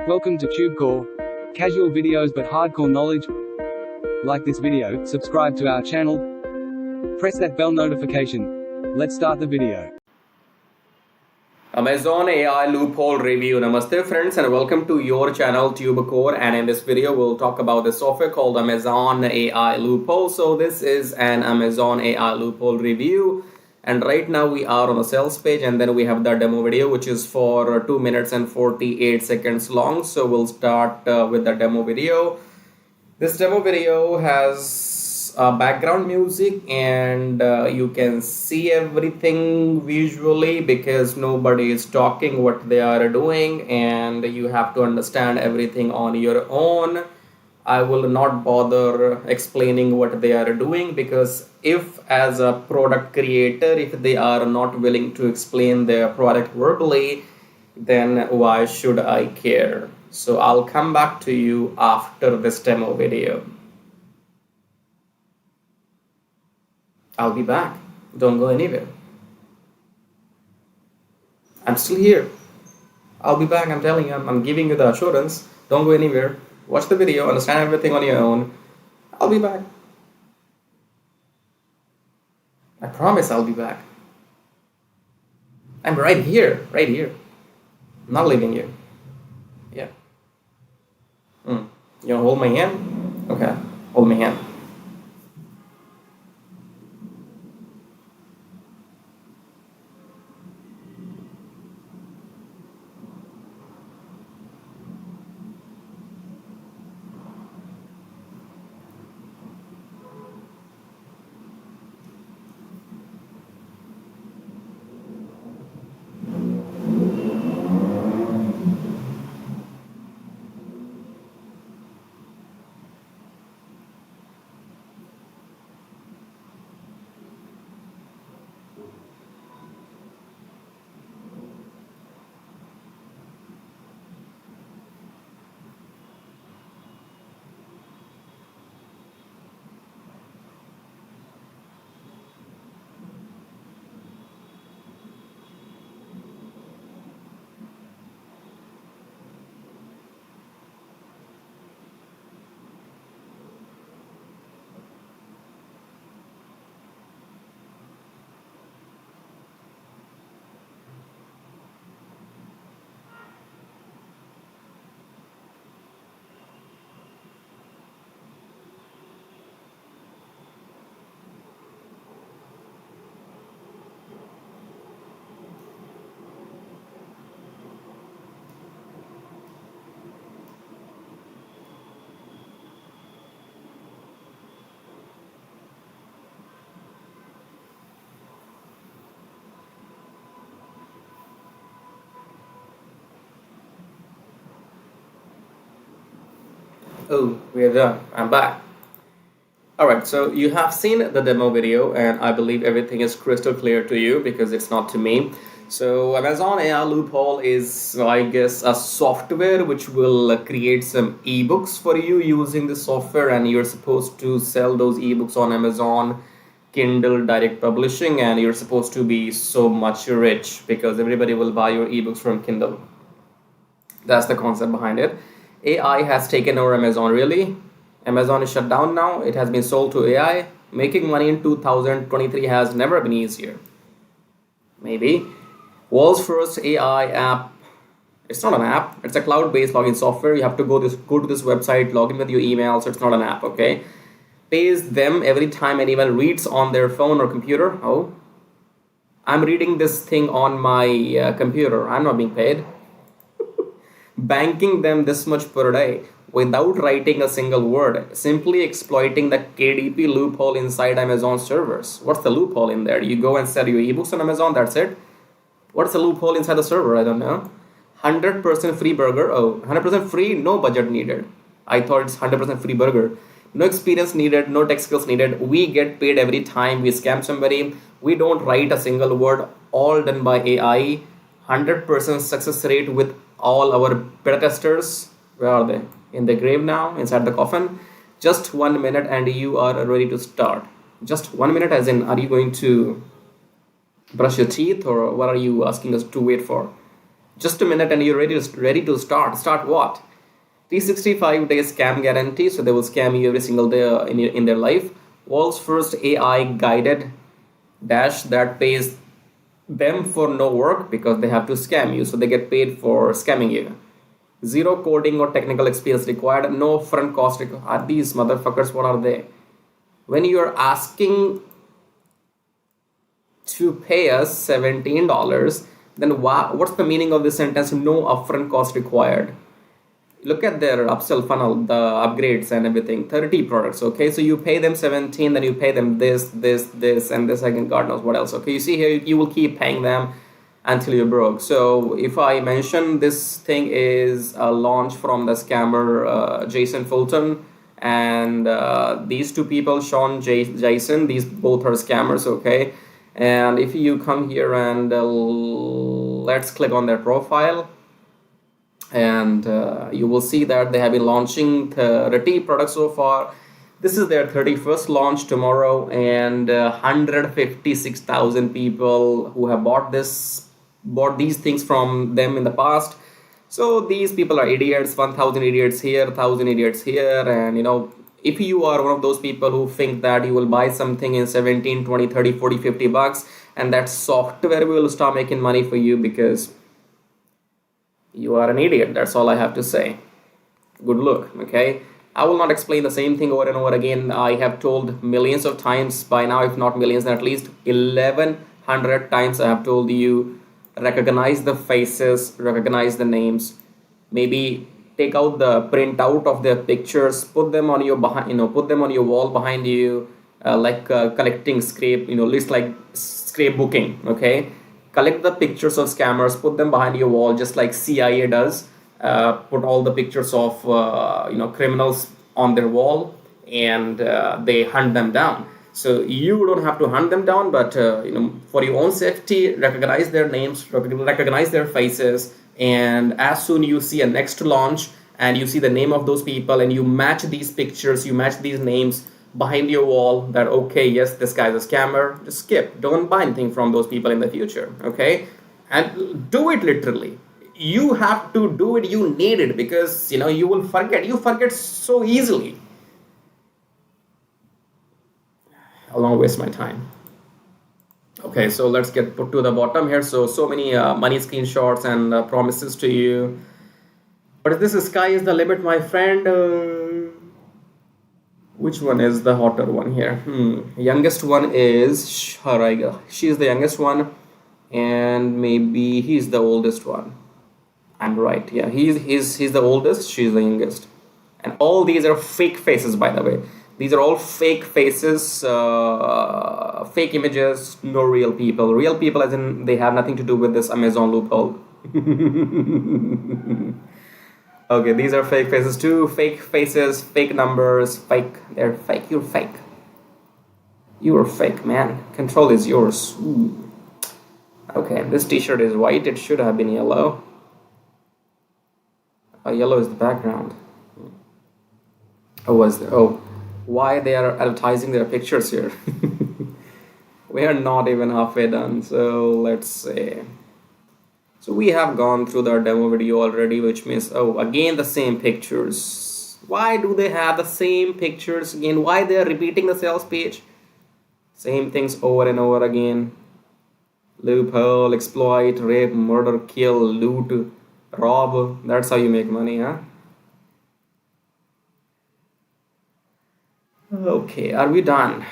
Welcome to TubeCore. Casual videos but hardcore knowledge. Like this video, subscribe to our channel. Press that bell notification. Let's start the video. Amazon AI loophole review. Namaste friends and welcome to your channel TubeCore, and in this video we'll talk about the software called Amazon AI loophole. So this is an Amazon AI loophole review, and right now we are on a sales page, and then we have the demo video which is for 2 minutes and 48 seconds long. So we'll start with the demo video. This demo video has background music, and you can see everything visually because nobody is talking what they are doing, and you have to understand everything on your own. I will not bother explaining what they are doing, because if as a product creator, if they are not willing to explain their product verbally, then why should I care? So I'll come back to you after this demo video. I'll be back. Don't go anywhere. I'm still here. I'll be back. I'm telling you. I'm giving you the assurance. Don't go anywhere. Watch the video. Understand everything on your own. I'll be back. I promise I'll be back. I'm right here. Right here. I'm not leaving you. Yeah. You wanna hold my hand? Okay. Hold my hand. Oh, we are done. I'm back. Alright, so you have seen the demo video, and I believe everything is crystal clear to you because it's not to me. So Amazon AI loophole is, I guess, a software which will create some ebooks for you using the software, and you're supposed to sell those ebooks on Amazon Kindle Direct Publishing, and you're supposed to be so much rich because everybody will buy your ebooks from Kindle. That's the concept behind it. AI has taken over Amazon, really. Amazon is shut down now. It has been sold to AI. Making money in 2023 has never been easier. Maybe. World's first AI app. It's not an app. It's a cloud-based login software. You have to go to this website, log in with your email, so it's not an app, okay? Pays them every time anyone reads on their phone or computer. Oh, I'm reading this thing on my computer. I'm not being paid. Banking them this much per day without writing a single word, simply exploiting the KDP loophole inside Amazon servers. What's the loophole in there? You go and sell your ebooks on Amazon, that's it? What's the loophole inside the server? I don't know. 100% free burger. Oh, 100% free, no budget needed. I thought it's 100% free burger. No experience needed, no tech skills needed. We get paid every time we scam somebody. We don't write a single word, all done by AI. 100% success rate with all our beta testers. Where are they? In the grave now, inside the coffin. Just 1 minute and you are ready to start. Just 1 minute, as in, are you going to brush your teeth, or what are you asking us to wait for? Just a minute and you're ready to start what? 365 days scam guarantee, so they will scam you every single day in their life. World's first AI guided dash that pays them for no work because they have to scam you, so they get paid for scamming you. Zero coding or technical experience required, no front cost required. Are these motherfuckers, what are they? When you're asking to pay us $17, then what's the meaning of this sentence? No upfront cost required. Look at their upsell funnel, the upgrades and everything. 30 products, okay? So you pay them 17, then you pay them this, and this again, God knows what else. Okay, you see here, you will keep paying them until you're broke. So if I mention this thing is a launch from the scammer Jason Fulton, and these two people, Sean, Jason, these both are scammers, okay? And if you come here and let's click on their profile, and you will see that they have been launching 30 products so far. This is their 31st launch tomorrow, and 156,000 people who have bought these things from them in the past. So these people are idiots. 1,000 idiots here, 1,000 idiots here. And if you are one of those people who think that you will buy something in 17, 20, 30, 40, 50 bucks, and that software will start making money for you, because you are an idiot. That's all I have to say. Good luck, okay? I will not explain the same thing over and over again. I have told millions of times by now, if not millions, at least 1,100 times I have told you, recognize the faces, recognize the names. Maybe take out the printout of their pictures, put them on your put them on your wall behind you, like collecting scrape, list like scrapbooking, okay? Collect the pictures of scammers, put them behind your wall, just like CIA does. Put all the pictures of criminals on their wall, and they hunt them down. So you don't have to hunt them down, but for your own safety, recognize their names, recognize their faces, and as soon you see a next launch and you see the name of those people, and you match these pictures, you match these names behind your wall, that okay, yes, this guy's a scammer, just skip. Don't buy anything from those people in the future, okay? And do it literally. You have to do it, you need it, because you will forget so easily. I'll not waste my time. Okay, so let's get put to the bottom here. So many money screenshots and promises to you. But if this sky is the limit, my friend, which one is the hotter one here? Youngest one is she's the youngest one, and maybe he's the oldest one. I'm right. Yeah, he's the oldest. She's the youngest. And all these are fake faces, by the way. These are all fake faces, fake images, no real people. Real people, as in they have nothing to do with this Amazon loophole. Okay, these are fake faces too. Fake faces, fake numbers, fake. They're fake. You're fake. You are fake, man. Control is yours. Ooh. Okay, this t-shirt is white. It should have been yellow. Yellow is the background. Why they are advertising their pictures here? We are not even halfway done. So let's see. So we have gone through the demo video already, which means, again the same pictures. Why do they have the same pictures again? Why they are repeating the sales page? Same things over and over again. Loophole, exploit, rape, murder, kill, loot, rob. That's how you make money, huh? Okay, are we done?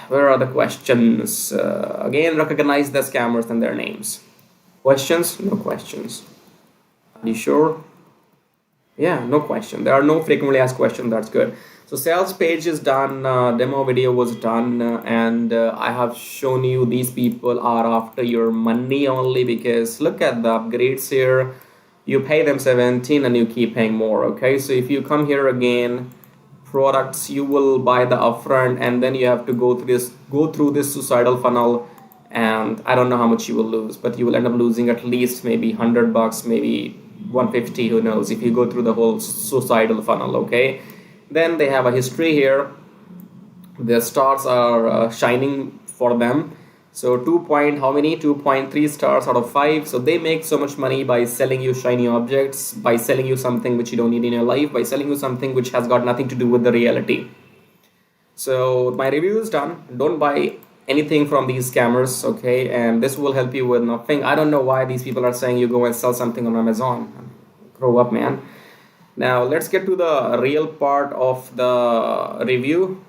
Where are the questions? Again, recognize the scammers and their names. Questions? No questions. Are you sure? Yeah, no question. There are no frequently asked questions. That's good. So sales page is done. Demo video was done, and I have shown you these people are after your money only, because look at the upgrades here. You pay them 17 and you keep paying more. Okay, so if you come here again, products, you will buy the upfront, and then you have to go through this suicidal funnel, and I don't know how much you will lose, but you will end up losing at least maybe $100, maybe 150, who knows, if you go through the whole suicidal funnel. Okay, then they have a history here. The stars are shining for them, So 2 point how many? 2.3 stars out of 5. So they make so much money by selling you shiny objects, by selling you something which you don't need in your life, by selling you something which has got nothing to do with the reality. So my review is done. Don't buy anything from these scammers, okay? And this will help you with nothing. I don't know why these people are saying you go and sell something on Amazon. Grow up, man. Now let's get to the real part of the review,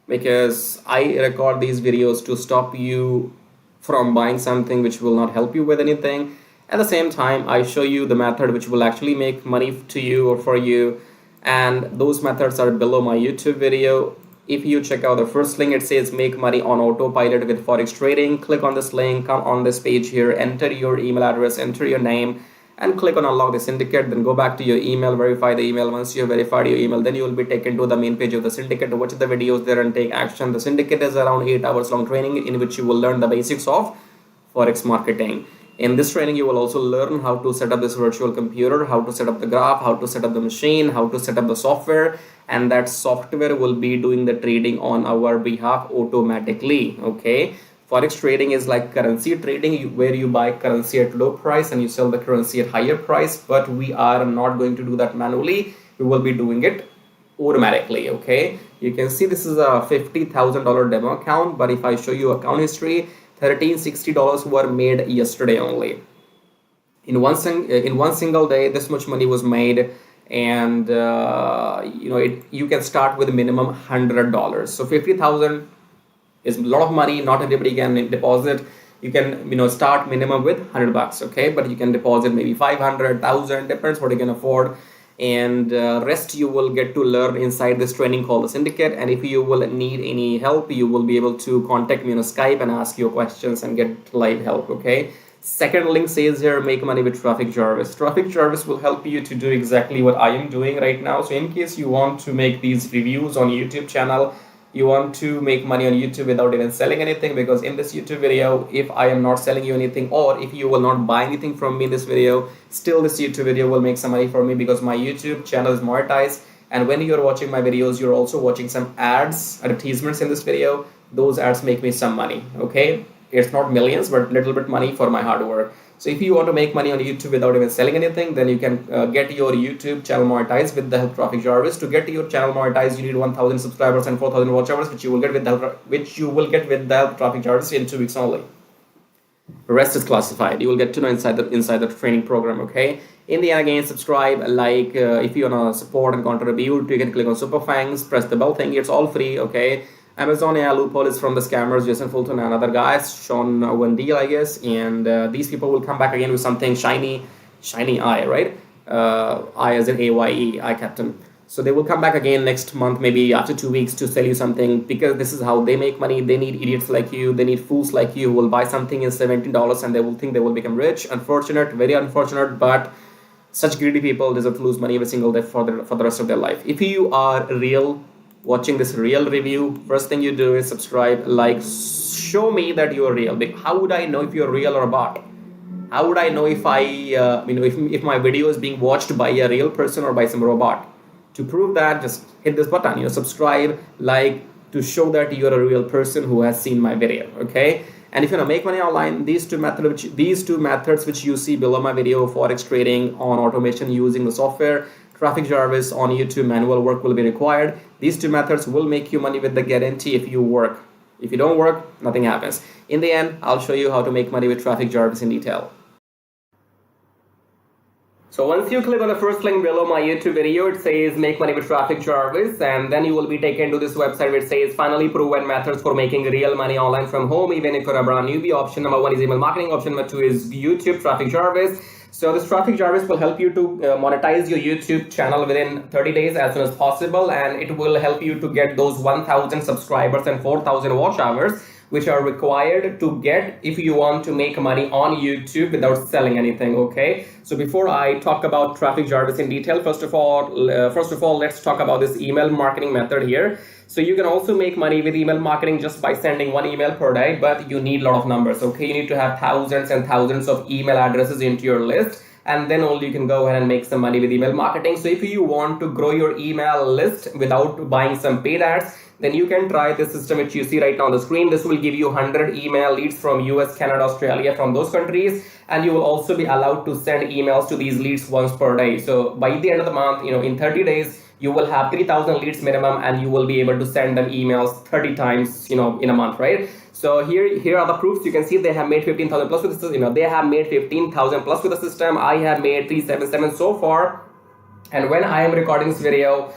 because I record these videos to stop you from buying something which will not help you with anything. At the same time, I show you the method which will actually make money to you or for you, and those methods are below my YouTube video. If you check out the first link, it says make money on autopilot with forex trading. Click on this link, come on this page here, enter your email address, enter your name, and click on unlock the syndicate. Then go back to your email, verify the email. Once you have verified your email, then you will be taken to the main page of the syndicate to watch the videos there and take action. The syndicate is around 8 hours long training in which you will learn the basics of forex marketing. In this training, you will also learn how to set up this virtual computer, how to set up the graph, how to set up the machine, how to set up the software, and that software will be doing the trading on our behalf automatically. Okay. Forex trading is like currency trading, where you buy currency at low price and you sell the currency at higher price, but we are not going to do that manually. We will be doing it automatically. Okay, you can see this is a $50,000 demo account, but if I show you account history, $1,360 were made yesterday only. In one single day, this much money was made, and you can start with a minimum $100. So 50,000 is a lot of money. Not everybody can deposit. You can start minimum with $100, okay, but you can deposit maybe 500, 1,000, depends what you can afford, and rest you will get to learn inside this training called the syndicate. And if you will need any help, you will be able to contact me on Skype and ask your questions and get live help. Okay, second link says here make money with Traffic Jarvis. Traffic Jarvis will help you to do exactly what I am doing right now. So in case you want to make these reviews on YouTube channel, you want to make money on YouTube without even selling anything, because in this YouTube video, if I am not selling you anything, or if you will not buy anything from me in this video, still this YouTube video will make some money for me, because my YouTube channel is monetized. And when you're watching my videos, you're also watching some ads, advertisements in this video. Those ads make me some money. Okay, it's not millions, but little bit money for my hard work. So if you want to make money on YouTube without even selling anything, then you can get your YouTube channel monetized with the help of Traffic Jarvis. To get your channel monetized, you need 1,000 subscribers and 4,000 watch hours, which you will get with the help of Traffic Jarvis in 2 weeks only. The rest is classified. You will get to know inside the training program. Okay. In the end, again, subscribe, like. If you want to support and contribute, you can click on Super Fangs, press the bell thing. It's all free. Okay. Amazon AI Loophole is from the scammers, Jason Fulton and other guys, Sean Wendell, I guess, and these people will come back again with something shiny eye, right? I as in AYE, eye captain. So they will come back again next month, maybe after 2 weeks, to sell you something, because this is how they make money. They need idiots like you, they need fools like you who will buy something in $17 and they will think they will become rich. Unfortunate, very unfortunate, but such greedy people deserve to lose money every single day for the rest of their life. If you are real, watching this real review, first thing you do is subscribe, like, show me that you're real. How would I know if you're real or a bot? How would I know if if my video is being watched by a real person or by some robot? To prove that, just hit this button, subscribe, like, to show that you're a real person who has seen my video. Okay, and if you want to make money online, these two methods which you see below my video, forex trading on automation using the software, Traffic Jarvis on YouTube, manual work will be required. These two methods will make you money with the guarantee if you work. If you don't work, nothing happens. In the end, I'll show you how to make money with Traffic Jarvis in detail. So once you click on the first link below my YouTube video, it says make money with Traffic Jarvis, and then you will be taken to this website which says finally proven methods for making real money online from home, even if you're a brand newbie. Option number 1 is email marketing. Option number 2 is YouTube, Traffic Jarvis. So this Traffic Jarvis will help you to monetize your YouTube channel within 30 days as soon as possible, and it will help you to get those 1,000 subscribers and 4,000 watch hours, which are required to get if you want to make money on YouTube without selling anything. Okay, so before I talk about Traffic Jarvis in detail, first of all, let's talk about this email marketing method here. So you can also make money with email marketing just by sending 1 email per day, but you need a lot of numbers. Okay, you need to have thousands and thousands of email addresses into your list. and then only you can go ahead and make some money with email marketing. So if you want to grow your email list without buying some paid ads, then you can try this system which you see right now on the screen. This will give you 100 email leads from US, Canada, Australia, from those countries, and you will also be allowed to send emails to these leads once per day. So by the end of the month, in 30 days, you will have 3,000 leads minimum, and you will be able to send them emails 30 times, in a month, right? So here are the proofs. You can see they have made 15,000 plus with the system. They have made 15,000 plus with the system. I have made 377 so far. And when I am recording this video,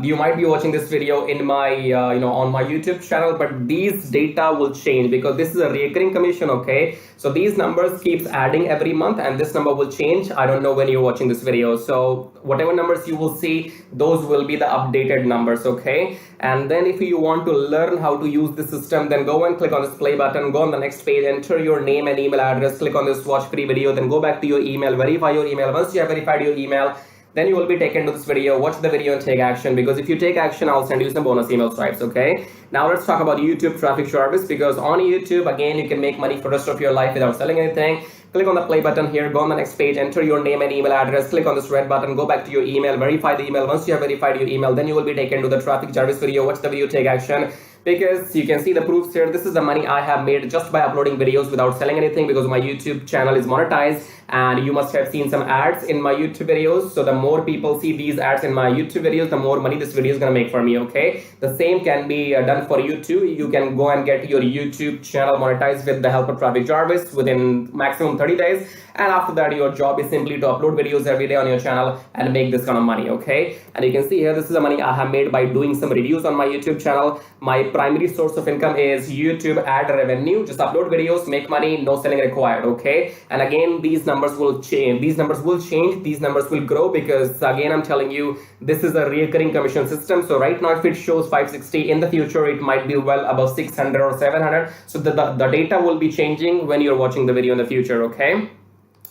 you might be watching this video in my on my YouTube channel, but these data will change because this is a recurring commission. Okay, so these numbers keeps adding every month, and this number will change. I don't know when you're watching this video, so whatever numbers you will see, those will be the updated numbers. Okay, and then if you want to learn how to use the system, then go and click on this play button, go on the next page, enter your name and email address, click on this watch free video, then go back to your email, verify your email. Once you have verified your email, then you will be taken to this video. Watch the video and take action, because if you take action, I'll send you some bonus email stripes. Okay, now let's talk about YouTube traffic service, because on YouTube, again, you can make money for the rest of your life without selling anything. Click on the play button here, go on the next page, enter your name and email address, click on this red button, go back to your email, verify the email. Once you have verified your email, then you will be taken to the traffic service video. Watch the video, take action, because you can see the proofs here. This is the money I have made just by uploading videos without selling anything, because my YouTube channel is monetized, and you must have seen some ads in my YouTube videos. So the more people see these ads in my YouTube videos, the more money this video is going to make for me. Okay, the same can be done for you too. You can go and get your YouTube channel monetized with the help of traffic Jarvis within maximum 30 days, and after that your job is simply to upload videos every day on your channel and make this kind of money. Okay, and you can see here, this is the money I have made by doing some reviews on my YouTube channel. My primary source of income is YouTube ad revenue. Just upload videos, make money, no selling required. Okay, and again, these numbers will change. These numbers will grow, because again, I'm telling you, this is a recurring commission system. So right now, if it shows 560, in the future it might be well above 600 or 700. So the data will be changing when you're watching the video in the future. Okay,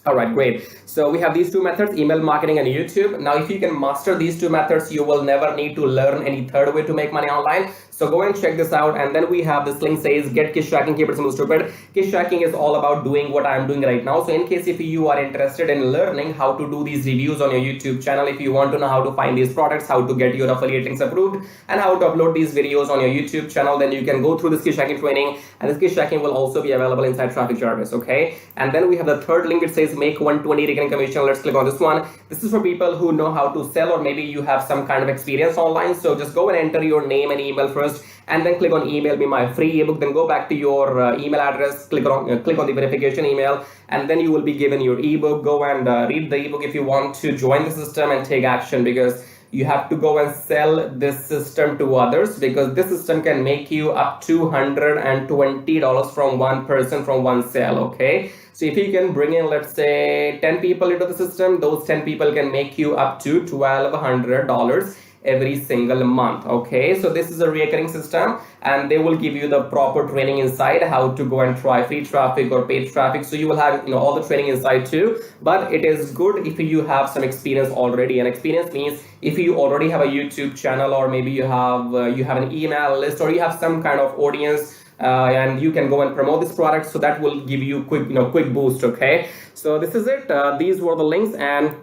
all right, great. So we have these two methods, email marketing and YouTube. Now, if you can master these two methods, you will never need to learn any third way to make money online. So go and check this out. And then we have this link says get kiss tracking, keep it simple stupid. Kiss tracking is all about doing what I'm doing right now. So in case if you are interested in learning how to do these reviews on your YouTube channel, if you want to know how to find these products, how to get your affiliate links approved, and how to upload these videos on your YouTube channel, then you can go through this kiss tracking training. And this kiss tracking will also be available inside Traffic Jarvis. Okay, and then we have the third link. It says make 120 recurring commission. Let's click on this one. This is for people who know how to sell, or maybe you have some kind of experience online. So just go and enter your name and email first, and then click on email me my free ebook. Then go back to your email address, click on the verification email, and then you will be given your ebook. Go and read the ebook if you want to join the system and take action, because you have to go and sell this system to others, because this system can make you up to $120 from one person, from one sale. Okay, so if you can bring in, let's say, 10 people into the system, those 10 people can make you up to $1,200 every single month. Okay, so this is a recurring system, and they will give you the proper training inside how to go and try free traffic or paid traffic. So you will have all the training inside too, but it is good if you have some experience already. And experience means if you already have a YouTube channel, or maybe you have an email list, or you have some kind of audience, and you can go and promote this product. So that will give you quick boost. Okay, so this is it. These were the links, and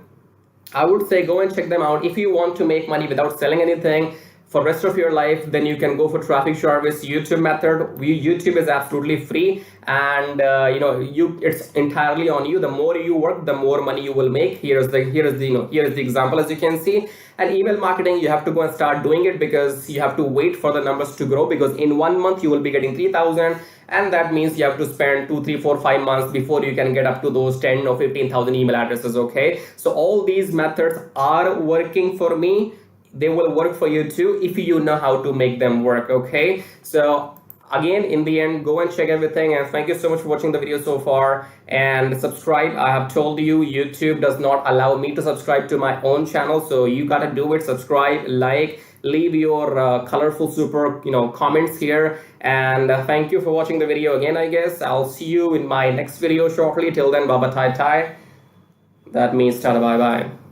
I would say go and check them out. If you want to make money without selling anything for the rest of your life, then you can go for Traffic Jarvis YouTube method. YouTube is absolutely free, and it's entirely on you. The more you work, the more money you will make. Here is the example, as you can see. And email marketing, you have to go and start doing it, because you have to wait for the numbers to grow, because in 1 month you will be getting 3,000, and that means you have to spend 2, 3, 4, 5 months before you can get up to those 10 or 15,000 email addresses. Okay, so all these methods are working for me. They will work for you too if you know how to make them work. Okay, so again, in the end, go and check everything, and thank you so much for watching the video so far, and subscribe. I have told you, YouTube does not allow me to subscribe to my own channel, so you gotta do it. Subscribe, like, leave your colorful super comments here, and thank you for watching the video again. I guess I'll see you in my next video shortly. Till then, baba tai tai. That means tada bye bye.